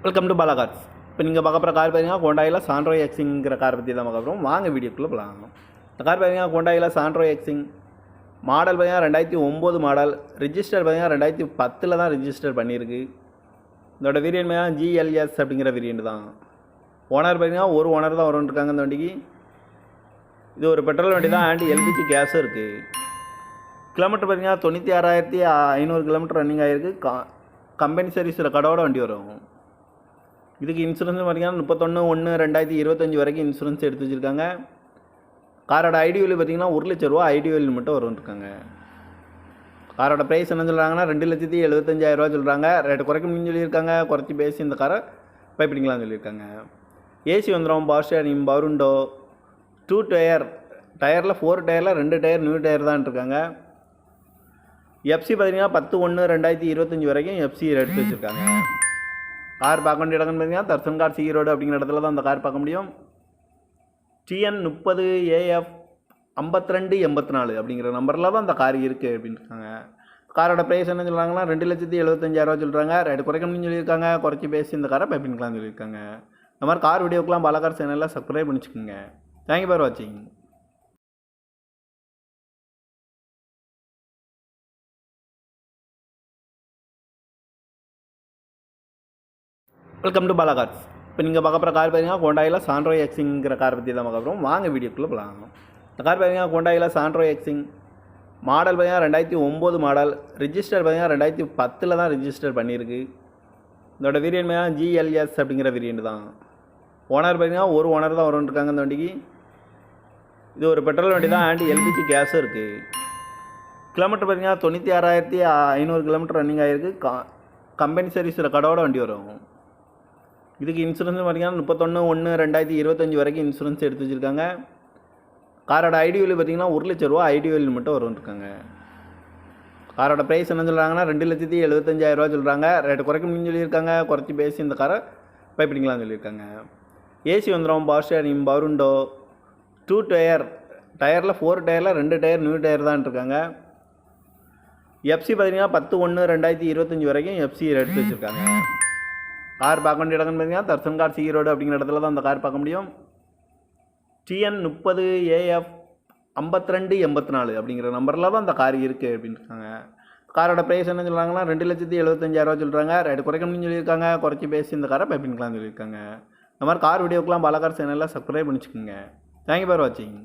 Welcome to Bala cars. இப்போ நீங்கள் பார்க்க போகிற கார் பார்த்தீங்கன்னா ஹோண்டாயில் சாண்ட்ரோ எக்ஸிங்கிற கார் பற்றி தான் பார்க்க போகிறோம். வாங்க வீடியோக்குள்ளே போகலாம். இந்த கார் பார்த்தீங்கன்னா ஹோண்டாயில் சாண்ட்ரோ எக்ஸிங் மாடல் பார்த்தீங்கன்னா 2009 மாடல். ரிஜிஸ்டர் பார்த்தீங்கன்னா 2010 தான் ரிஜிஸ்டர் பண்ணியிருக்கு. இதோட வேரியன்ட் பார்த்தீங்கன்னா ஜிஎல்எஸ் அப்படிங்கிற வேரியன்ட் தான். ஓனர் பார்த்தீங்கன்னா ஒரு ஓனர் தான் வரும்னு இந்த வண்டிக்கு. இது ஒரு பெட்ரோல் வண்டி தான், அண்ட் எல்பிஜி கேஸும் இருக்குது. கிலோமீட்டர் பார்த்தீங்கன்னா 96,500 கிலோமீட்டர் ரன்னிங் ஆகிருக்கு. கம்பெனி சர்வீஸ் ரெக்கார்டோட வண்டி வரும். இதுக்கு இன்சூரன்ஸ் பார்த்தீங்கன்னா 31/1/2025 வரைக்கும் இன்சூரன்ஸ் எடுத்து வச்சுருக்காங்க. காரோட ஐடி வேல்யூ பார்த்தீங்கன்னா 1 லட்ச ரூபா ஐடி வேல்யூ மட்டும் வரும்னு. காரோட ப்ரைஸ் என்ன சொல்கிறாங்கன்னா 2,75,000 சொல்கிறாங்க. ரேட்டு குறைக்கணும்னு சொல்லியிருக்காங்க. குறைச்சி பேசி இந்த காரை பைப்பிடிங்களான்னு சொல்லியிருக்காங்க. ஏசி வந்துடும், பவர் ஸ்டேரிங், பவர் விண்டோ, 2 டயரில் 4 டயரில் 2 டயர் நியூ டயர் தான் இருக்காங்க. எஃப்சி பார்த்தீங்கன்னா 10/1/2025 வரைக்கும் எஃப்சி எடுத்து வச்சுருக்காங்க. கார் பார்க்க வேண்டிய இடம்னு பார்த்தீங்கன்னா தர்சன் கார் ரோடு அப்படிங்கிற இடத்துல தான் அந்த கார் பார்க்க முடியும். TN 30AF 5284 அப்படிங்கிற நம்பரில் தான் அந்த கார் இருக்குது அப்படின்னு இருக்காங்க. காரோட ப்ரைஸ் என்ன சொல்கிறாங்கன்னா 2,75,000 சொல்கிறாங்க. ரேட்டு குறைக்கணும்னு சொல்லியிருக்காங்க. குறைச்சி பேசி இந்த காரை பைப்பிங்களான்னு சொல்லியிருக்காங்க. இந்த மாதிரி கார் வீடியோக்கெலாம் பாலா கார் சேனலில் சப்ஸ்கிரைப் பண்ணிச்சுக்கோங்க. தேங்க்யூ ஃபார் வாட்சிங். Welcome to Bala cars. இப்போ நீங்கள் பார்க்க போகிற கார் பார்த்தீங்கன்னா ஹோண்டாயில் சாண்ட்ரோ எக்ஸிங்கிற கார் பற்றி தான் பார்க்க போகிறோம். வாங்க வீடியோக்குள்ளே போகலாம். இந்த கார் பார்த்தீங்கன்னா ஹோண்டாயில் சாண்ட்ரோ எக்ஸிங் மாடல் பார்த்தீங்கன்னா 2009 மாடல். ரிஜிஸ்டர் பார்த்தீங்கன்னா 2010 தான் ரிஜிஸ்டர் பண்ணியிருக்கு. இதோட வேரியன்ட் பார்த்தீங்கன்னா ஜிஎல்எஸ் அப்படிங்கிற வேரியன்ட் தான். ஓனர் பார்த்தீங்கன்னா ஒரு ஓனர் தான் வரும்னு இந்த வண்டிக்கு. இது ஒரு பெட்ரோல் வண்டி தான், அண்ட் எல்பிஜி கேஸும் இருக்குது. கிலோமீட்டர் பார்த்தீங்கன்னா 96,500 கிலோமீட்டர் ரன்னிங் ஆகிருக்கு. கம்பெனி சர்வீஸ் ரெக்கார்டோட வண்டி வரும். இதுக்கு இன்சூரன்ஸ் பார்த்தீங்கன்னா 31/1/2025 வரைக்கும் இன்சூரன்ஸ் எடுத்து வச்சுருக்காங்க. காரோட ஐடி வேல்யூ பார்த்தீங்கன்னா 1 லட்ச ரூபா ஐடி வேல்யூ மட்டும் வரும்னு. காரோட ப்ரைஸ் என்ன சொல்கிறாங்கன்னா 2,75,000 சொல்கிறாங்க. ரேட்டு குறைக்கணும்னு சொல்லியிருக்காங்க. குறைச்சி பேசி இந்த காரை பைப்பிடிங்களான்னு சொல்லியிருக்காங்க. ஏசி வந்துடும், பவர் ஸ்டேரிங், பவர் விண்டோ, 2 டயரில் 4 டயரில் 2 டயர் நியூ டயர் தான் இருக்காங்க. எஃப்சி பார்த்தீங்கன்னா 10/1/2025 வரைக்கும் எஃப்சி எடுத்து வச்சுருக்காங்க. கார் பார்க்க வேண்டிய இடம்னு பார்த்தீங்கன்னா தர்சன் கார் ரோடு அப்படிங்கிற இடத்துல தான் அந்த கார் பார்க்க முடியும். TN 30AF 5284 அப்படிங்கிற நம்பரில் தான் அந்த கார் இருக்குது அப்படின்னு இருக்காங்க. காரோட ப்ரைஸ் என்ன சொல்கிறாங்கன்னா 2,75,000 சொல்கிறாங்க. ரேட்டு குறைக்கணும்னு சொல்லியிருக்காங்க. குறைச்சி பேசி இந்த காரை பைப்பிங்களான்னு சொல்லியிருக்காங்க. இந்த மாதிரி கார் வீடியோக்கெலாம் பாலா கார் சேனலில் சப்ஸ்கிரைப் பண்ணிச்சுக்கோங்க. தேங்க்யூ ஃபார் வாட்சிங்.